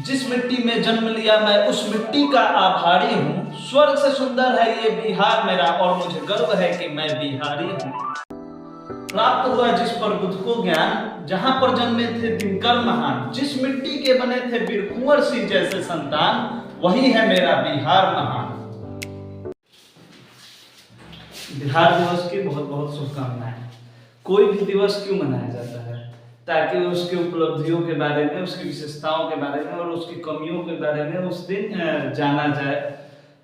जिस मिट्टी में जन्म लिया मैं उस मिट्टी का आभारी हूँ। स्वर्ग से सुंदर है ये बिहार मेरा और मुझे गर्व है कि मैं बिहारी हूँ। प्राप्त हुआ जिस पर बुद्ध को ज्ञान, जहां पर जन्मे थे दिनकर महान। जिस मिट्टी के बने थे वीर कुंवर सिंह जैसे संतान, वही है मेरा बिहार महान। बिहार दिवस की बहुत बहुत शुभकामनाएं। कोई भी दिवस क्यों मनाया जाता है? ताकि उसके उपलब्धियों के बारे में, उसकी विशेषताओं के बारे में और उसकी कमियों के बारे में उस दिन जाना जाए।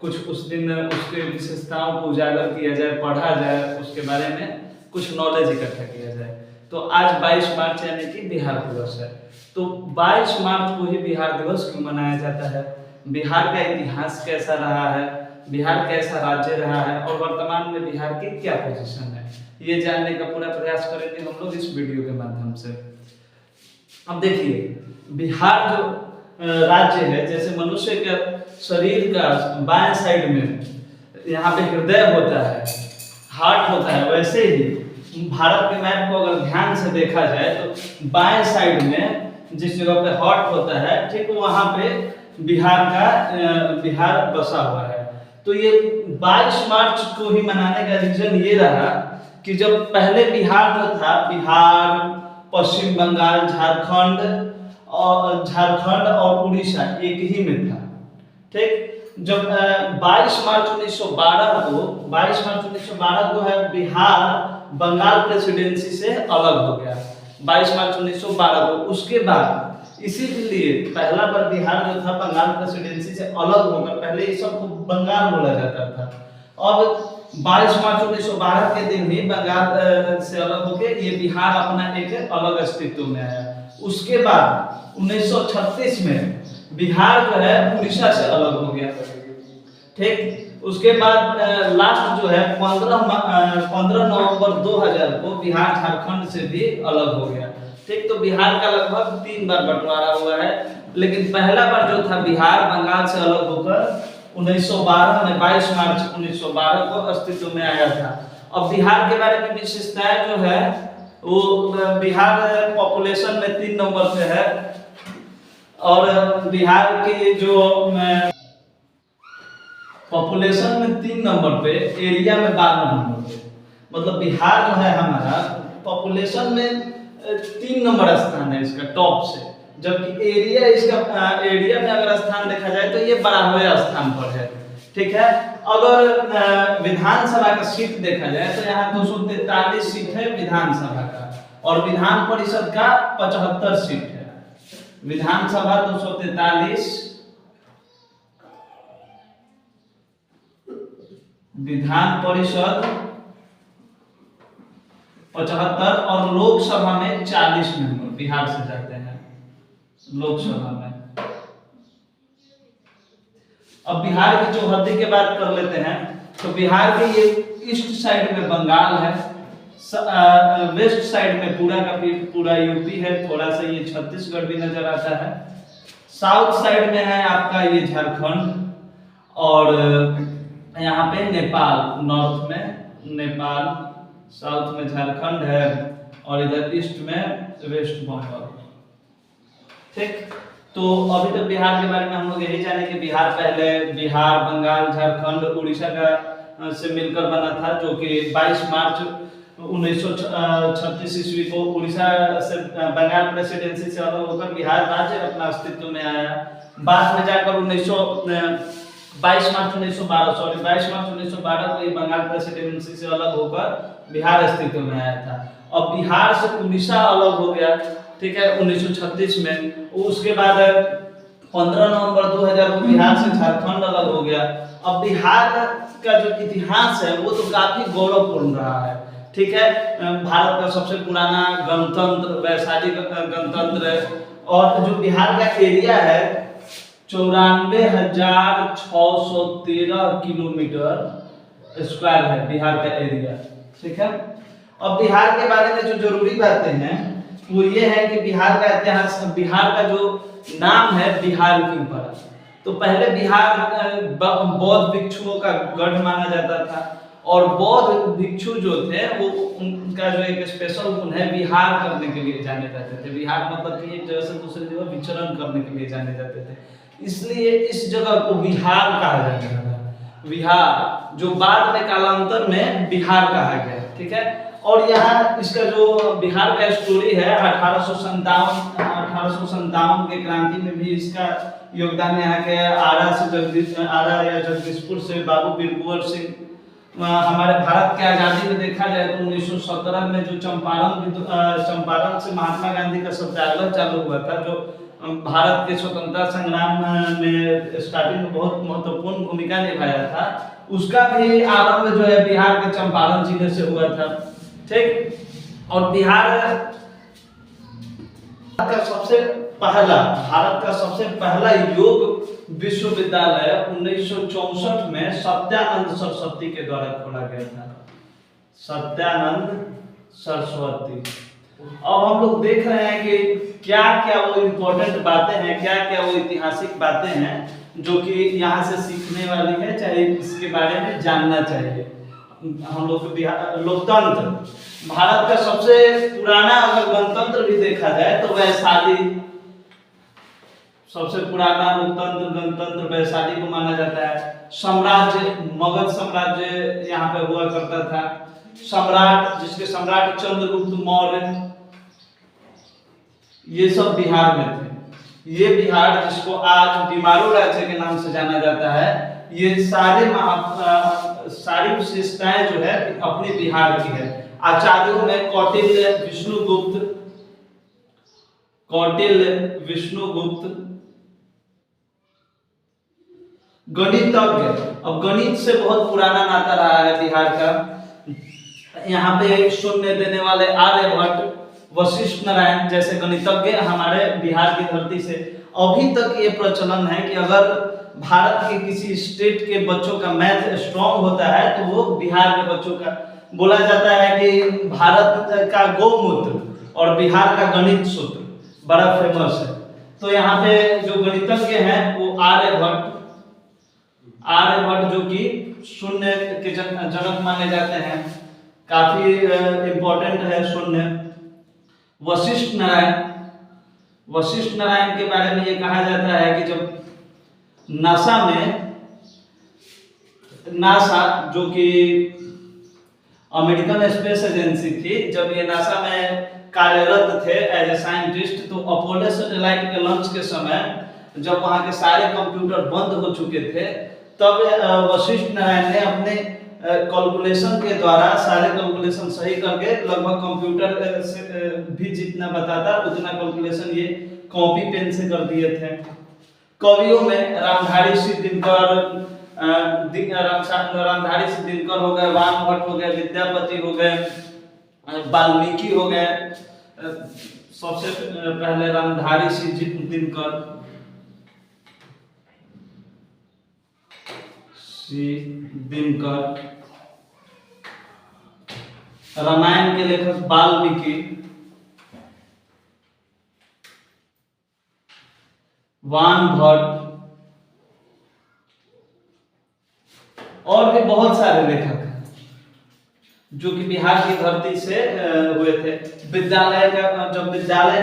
कुछ उस दिन उसके विशेषताओं को उजागर किया जाए, पढ़ा जाए, उसके बारे में कुछ नॉलेज इकट्ठा किया जाए। तो आज 22 मार्च यानी कि बिहार दिवस है। तो 22 मार्च को ही बिहार दिवस क्यों मनाया जाता है? बिहार का इतिहास कैसा रहा है, बिहार कैसा राज्य रहा है और वर्तमान में बिहार की क्या पोजीशन है, ये जानने का पूरा प्रयास करेंगे हम लोग इस वीडियो के माध्यम से। अब देखिए, बिहार जो राज्य है, जैसे मनुष्य के शरीर का बाएं साइड में यहाँ पे हृदय होता है, हार्ट होता है, वैसे ही भारत के मैप को अगर ध्यान से देखा जाए तो बाएं साइड में जिस जगह पे हार्ट होता है, ठीक वहां पे बिहार बसा हुआ है। तो ये 22 मार्च को ही मनाने का रीजन ये रहा कि जब पहले बिहार जो था, बिहार, पश्चिम बंगाल, झारखंड और उड़ीसा एक ही में था। ठीक, जब 22 मार्च 1912 को है बिहार बंगाल प्रेसिडेंसी से अलग हो गया। 22 मार्च 1912 को, उसके बाद इसीलिए पहला बार बिहार जो था बंगाल प्रेसिडेंसी से अलग होकर, पहले ये सब बंगाल बोला जाता था। अब 22 मार्च 1912 के दिन ही बंगाल से अलग होकर ये बिहार अपना एक अलग अस्तित्व में आया। उसके बाद 1936 में बिहार जो है उड़ीसा से अलग हो गया। ठीक, उसके बाद लास्ट जो है 15 नवंबर 2000 को बिहार झारखंड से भी अलग हो गया। ठीक, तो बिहार का लगभग 3 बार बंटवारा हुआ है, लेकिन पहला बार जो था बिहार बंगाल से अलग होकर 1912 में 22 मार्च 1912 को अस्तित्व में आया था। अब बिहार के बारे में विशेषताएं जो है वो, बिहार पॉपुलेशन में 3 नंबर पे है और बिहार की जो पॉपुलेशन में 3 नंबर पे, एरिया में 12 नंबर पे, मतलब बिहार जो है हमारा पॉपुलेशन में 3 नंबर स्थान है इसका टॉप से, जबकि एरिया में अगर स्थान देखा जाए तो ये 12वें स्थान पर है। ठीक है, अगर विधानसभा का सीट देखा जाए तो यहाँ 243 सीट है विधानसभा का और विधान परिषद का 75 सीट है। विधानसभा 243, विधान परिषद 75 और लोकसभा में 40 मेंबर बिहार से जाते हैं लोकसभा में। अब बिहार की चौहद्दी की बात कर लेते हैं तो बिहार के ये ईस्ट साइड में बंगाल है, वेस्ट साइड में पूरा यूपी है, थोड़ा सा ये छत्तीसगढ़ भी नजर आता है। साउथ साइड में है आपका ये झारखंड और यहाँ पे नेपाल, नॉर्थ में नेपाल, साउथ में झारखंड है और इधर ईस्ट में वेस्ट बंगाल। ठीक, तो अभी तक बिहार के बारे में हम लोग यही जाने कि बिहार पहले बिहार, बंगाल, झारखंड, उड़ीसा का से मिलकर बना था, जो कि 22 मार्च 1936 ईस्वी को उड़ीसा से बंगाल प्रेसिडेंसी से अलग होकर बिहार राज्य अपना अस्तित्व में आया। बाद में जाकर 22 मार्च 1912 को ये बंगाल प्रेसिडेंसी से अलग होकर बिहार अस्तित्व में आया था। अब बिहार से उड़ीसा अलग हो गया, ठीक है, 1936 में। उसके बाद 15 नवंबर 2000 को बिहार से झारखंड अलग हो गया। अब बिहार का जो इतिहास है वो तो काफी गौरवपूर्ण रहा है। ठीक है, भारत का सबसे पुराना गणतंत्र, वैशाली गणतंत्र है और जो बिहार का एरिया है 94,613 किलोमीटर स्क्वायर है बिहार का एरिया। ठीक है, अब बिहार के बारे में जो जरूरी बातें हैं वो ये है कि बिहार का इतिहास, बिहार का जो नाम है बिहार क्यों पड़ा। तो पहले बिहार बौद्ध भिक्षुओं का गढ़ माना जाता था और बौद्ध भिक्षु जो थे वो उनका जो एक स्पेशल गुण है, विहार करने के लिए जाने जाते थे। विहार मतलब कि एक जगह से दूसरी जगह विचरण करने के लिए जाने जाते थे, इसलिए इस जगह को विहार कहा जाता है। विहार जो बाद में कालांतर में बिहार कहा गया, ठीक है। और यहाँ इसका जो बिहार का स्टोरी है 1857 के क्रांति में भी इसका योगदान यहाँ के आरा या जगदीशपुर से बाबू वीर कुंवर सिंह। हमारे भारत के आजादी में देखा जाए तो 1917 में जो चंपारण से महात्मा गांधी का सत्याग्रह चालू हुआ था, जो भारत के स्वतंत्रता संग्राम में स्टार्टिंग में बहुत महत्वपूर्ण भूमिका निभाया था, उसका भी आरंभ जो है बिहार के चंपारण जिले से हुआ था, ठीक। और बिहार का भारत का सबसे पहला योग विश्वविद्यालय 1964 में सत्यानंद सरस्वती के द्वारा खोला गया था। सत्यानंद सरस्वती। अब हम लोग देख रहे हैं कि क्या क्या वो इम्पोर्टेंट बातें हैं, क्या क्या वो ऐतिहासिक बातें हैं जो कि यहाँ से सीखने वाली है, चाहे इसके बारे में जानना चाहिए। हम लोग लोकतंत्र, भारत का सबसे पुराना अगर गणतंत्र भी देखा जाए तो वैशाली, सबसे पुराना लोकतंत्र गणतंत्र वैशाली को माना जाता है। साम्राज्य, मगध साम्राज्य यहाँ पे हुआ करता था। सम्राट, जिसके सम्राट चंद्रगुप्त मौर्य, ये सब बिहार में थे। ये बिहार, जिसको आज बीमारू राज्य के नाम से जाना जाता है, ये सारी विशेषताएं जो है अपने बिहार की है। आचार्यों में कौटिल्य, विष्णुगुप्त, गणितज्ञ। अब गणित से बहुत पुराना नाता रहा है बिहार का। यहाँ पे शून्य देने वाले आर्यभट्ट, वशिष्ठ नारायण जैसे गणितज्ञ हमारे बिहार की धरती से। अभी तक ये प्रचलन है कि अगर भारत के किसी स्टेट के बच्चों का मैथ स्ट्रांग होता है तो वो बिहार के बच्चों का। बोला जाता है कि भारत का गौमूत्र और बिहार का गणित सूत्र बड़ा फेमस है। तो यहाँ पे जो गणितज्ञ हैं वो आर्यभट्ट, जो कि शून्य के जनक माने जाते हैं, काफी इंपॉर्टेंट है शून्य। वशिष्ठ नारायण के बारे में ये कहा जाता है कि जब नासा जो कि अमेरिकन स्पेस एजेंसी थी, जब ये नासा में कार्यरत थे एज ए साइंटिस्ट, तो अपोलो सैटेलाइट के लॉन्च के समय जब वहां के सारे कंप्यूटर बंद हो चुके थे, तब वशिष्ठ नारायण ने अपने कैलकुलेशन के द्वारा सारे कैलकुलेशन सही करके लगभग कंप्यूटर से भी जितना बताता उतना कैलकुलेशन ये कॉपी पेन से कर दिए थे। कवियों में रामधारी सिंह दिनकर हो गए, वान भट्ट हो गए, विद्यापति हो गए, वाल्मीकि हो गए। सबसे पहले रामधारी सिंह दिनकर, रामायण के लेखक वाल्मीकि, वान भट्ट और भी बहुत सारे लेखक हैं जो कि बिहार की धरती से हुए थे। जब विद्यालय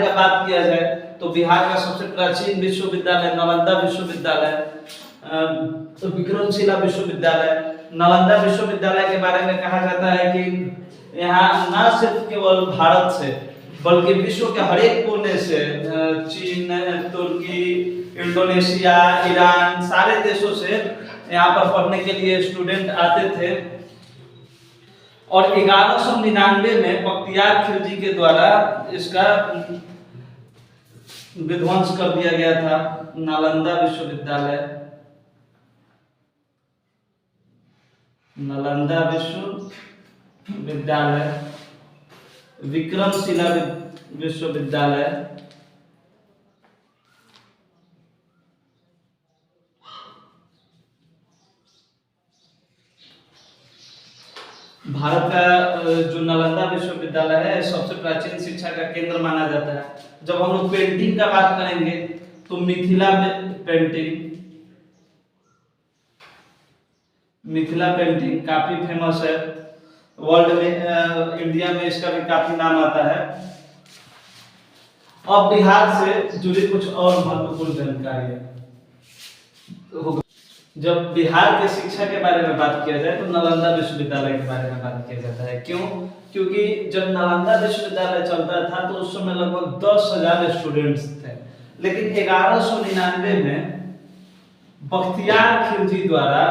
का बात किया जाए तो बिहार का सबसे प्राचीन विश्वविद्यालय नालंदा विश्वविद्यालय, विक्रमशिला विश्वविद्यालय। नालंदा विश्वविद्यालय के बारे में कहा जाता है कि यहाँ न सिर्फ केवल भारत से बल्कि विश्व के हर एक कोने से, चीन, तुर्की, इंडोनेशिया, ईरान, सारे देशों से यहाँ पर पढ़ने के लिए स्टूडेंट आते थे। और 1199 में बख्तियार खिलजी के द्वारा इसका विध्वंस कर दिया गया था। नालंदा विश्वविद्यालय, विक्रमशिला विश्वविद्यालय, भारत का जो नालंदा विश्वविद्यालय है सबसे प्राचीन शिक्षा का केंद्र माना जाता है। जब हम लोग पेंटिंग का बात करेंगे तो मिथिला पेंटिंग, मिथिला पेंटिंग काफी फेमस है वर्ल्ड में, इंडिया में इसका भी काफी नाम आता है। अब बिहार से जुड़ी कुछ और महत्वपूर्ण जानकारी है। जब बिहार के शिक्षा के बारे में बात किया जाए तो नालंदा विश्वविद्यालय के बारे में बात किया जाता है। क्यों? क्योंकि जब नालंदा विश्वविद्यालय चलता था तो उस समय लगभग 10,000 स्टूडेंट्स थे, लेकिन 1199 में बख्तियार खिलजी द्वारा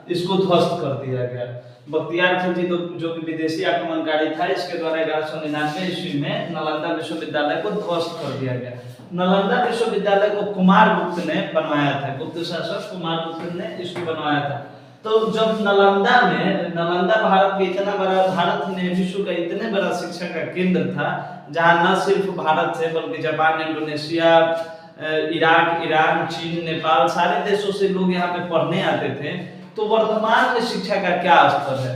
इसको ध्वस्त कर दिया गया। बख्तियार खिलजी जो कि विदेशी आक्रमणकारी था, इसके द्वारा 1199 ईस्वी में नालंदा विश्वविद्यालय को ध्वस्त कर दिया गया। नालंदा विश्वविद्यालय को कुमारगुप्त ने बनवाया था, गुप्त शासक कुमारगुप्त ने इसको बनवाया था। तो जब नालंदा भारत के इतना बड़ा, भारत ही नहीं विश्व का इतने बड़ा शिक्षा का केंद्र था, जहाँ न सिर्फ भारत से बल्कि जापान, इंडोनेशिया, इराक, ईरान, चीन, नेपाल सारे देशों से लोग यहाँ पे पढ़ने आते थे। तो वर्तमान में शिक्षा का क्या स्तर है?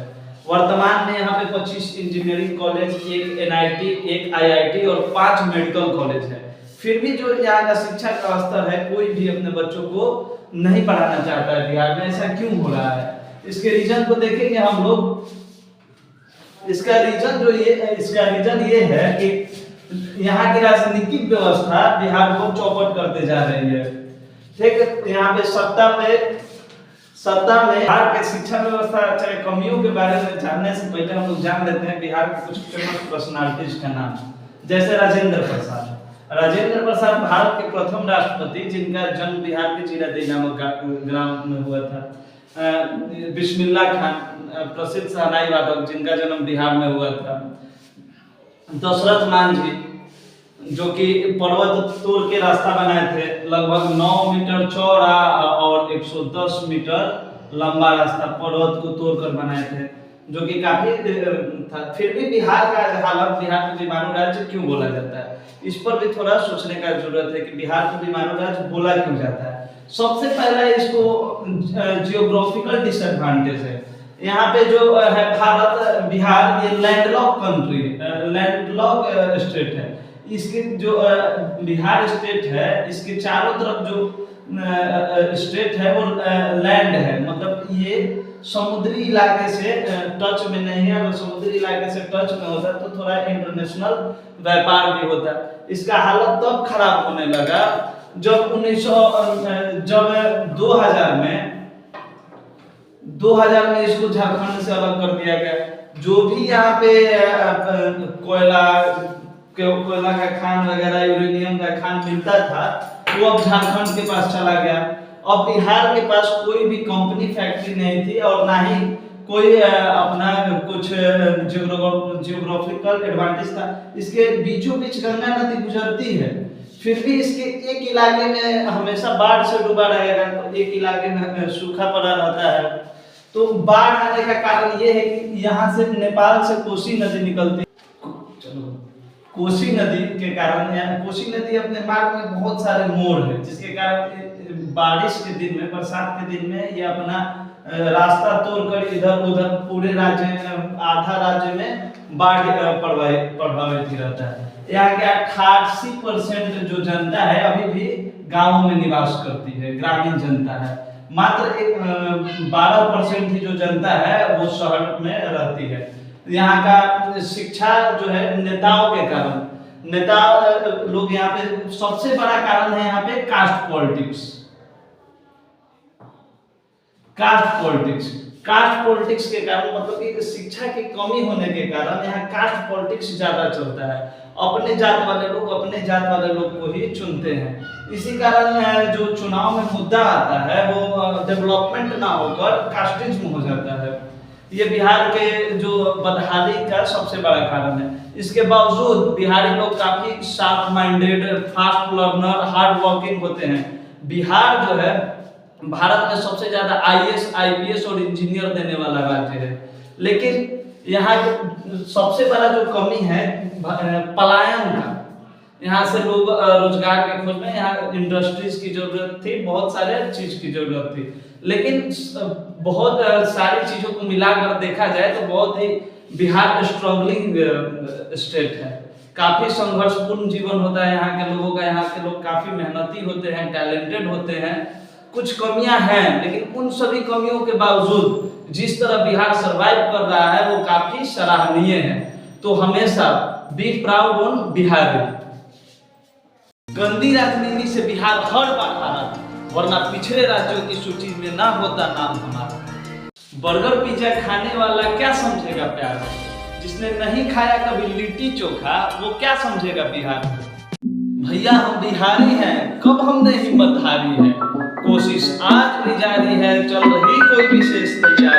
वर्तमान में यहाँ पे 25 इंजीनियरिंग कॉलेज, एक NIT, एक IIT और 5 मेडिकल कॉलेज है। फिर भी जो यहाँ का शिक्षा का स्तर है, कोई भी अपने बच्चों को नहीं पढ़ाना चाहता है बिहार में। ऐसा क्यों हो रहा है? इसके रीजन को देखेंगे हम लोग। इसका रीजन ये है कि यहाँ की राजनीतिक व्यवस्था बिहार को चौपट करते जा रही है। ठीक, यहाँ पे सत्ता में बिहार के शिक्षा व्यवस्था चाहे कमियों के बारे में जानने से पहले हम लोग जान लेते हैं बिहार के कुछ फेमस पर्सनालिटीज का नाम। जैसे राजेंद्र प्रसाद भारत के प्रथम राष्ट्रपति, जिनका जन्म बिहार के जीरादेई नामक ग्राम में हुआ था। बिस्मिल्लाह खान, प्रसिद्ध शहनाई वादक, जिनका जन्म बिहार में हुआ था। दशरथ मांझी, जो कि पर्वत तोड़ के रास्ता बनाए थे, लगभग 9 मीटर चौड़ा और 110 मीटर लंबा रास्ता पर्वत को तोड़कर बनाए थे, जो कि काफी था। फिर भी बिहार का हालत, बिहार को बीमारू राज्य क्यों बोला जाता है, इस पर भी थोड़ा सोचने का जरूरत है कि बिहार को बीमारू राज्य बोला क्यों जाता है। सबसे पहला इसको जियोग्राफिकल डिसएडवांटेज है। यहाँ पे जो है भारत, बिहार, ये लैंडलॉक कंट्री, लैंडलॉक स्टेट है। इसके जो बिहार स्टेट है, इसके चारों तरफ जो स्टेट है वो लैंड है, मतलब ये समुद्री इलाके से टच में नहीं है। अगर समुद्री इलाके से टच में होता तो थोड़ा इंटरनेशनल व्यापार भी होता। इसका हालत तब खराब होने लगा जब 2000 में इसको झारखंड से अलग कर दिया गया। जो भी यहाँ पे कोयला का खान वगैरह, यूरेनियम का खान मिलता था, वो अब झारखंड के पास चला गया। अब बिहार के पास कोई भी कंपनी, फैक्ट्री नहीं थी और ना ही कोई अपना कुछ जियोग्राफिकल एडवांटेज था। इसके बीचों बीच गंगा नदी गुजरती है, फिर भी इसके एक इलाके में हमेशा बाढ़ से डूबा रहेगा, तो एक इलाके में सूखा पड़ा रहता है। तो बाढ़ आने का कारण ये है कि यहाँ से नेपाल से कोसी नदी निकलती है। कोसी नदी के कारण, कोसी नदी अपने मार्ग में बहुत सारे मोड़ है, जिसके कारण बारिश के दिन में, बरसात के दिन में ये अपना रास्ता तोड़कर इधर उधर पूरे राज्य, आधा राज्य में बाढ़ प्रभावित ही रहता है। यहाँ के 88% जो जनता है अभी भी गांवों में निवास करती है, ग्रामीण जनता है। मात्र 12% ही जो जनता है वो शहर में रहती है। यहाँ का शिक्षा जो है नेताओं के कारण, नेता लोग यहाँ पे, सबसे बड़ा कारण है यहाँ पे कास्ट पॉलिटिक्स। कास्ट पॉलिटिक्स के कारण, मतलब कि शिक्षा की कमी होने के कारण यहाँ कास्ट पॉलिटिक्स ज्यादा चलता है। अपने जात वाले लोग को ही चुनते हैं। इसी कारण जो चुनाव में मुद्दा आता है वो डेवलपमेंट ना होकर कास्टिज्म हो जाता है। ये बिहार के जो बदहाली का सबसे बड़ा कारण है। इसके बावजूद बिहारी लोग काफी sharp minded, fast learner, hard working होते हैं। बिहार जो है भारत में सबसे ज्यादा IAS, IPS और इंजीनियर देने वाला राज्य है। लेकिन यहाँ सबसे बड़ा जो कमी है पलायन का। यहाँ से लोग रोजगार के खोज में, यहाँ इंडस्ट्रीज की जरूरत थी, बहुत सारे चीज की जरूरत थी, लेकिन बहुत सारी चीजों को मिलाकर देखा जाए तो बहुत ही बिहार स्ट्रगलिंग स्टेट है। काफी संघर्षपूर्ण जीवन होता है यहाँ के लोगों का। यहाँ के लोग काफी मेहनती होते हैं, टैलेंटेड होते हैं कुछ कमियां हैं, लेकिन उन सभी कमियों के बावजूद जिस तरह बिहार सरवाइव कर रहा है वो काफी सराहनीय है। तो हमेशा बी प्राउड ऑन बिहार। गंदी राजनीति से बिहार हर बार हारा, वरना पिछड़े राज्यों की सूची में ना होता नाम हमारा। बर्गर पिज्जा खाने वाला क्या समझेगा प्यार, जिसने नहीं खाया कभी लिट्टी चोखा वो क्या समझेगा बिहार में। भैया हम बिहारी हैं, कब हमने हिम्मत हारी है, कोशिश आज भी जारी है, चल रही कोई विशेष तैयारी।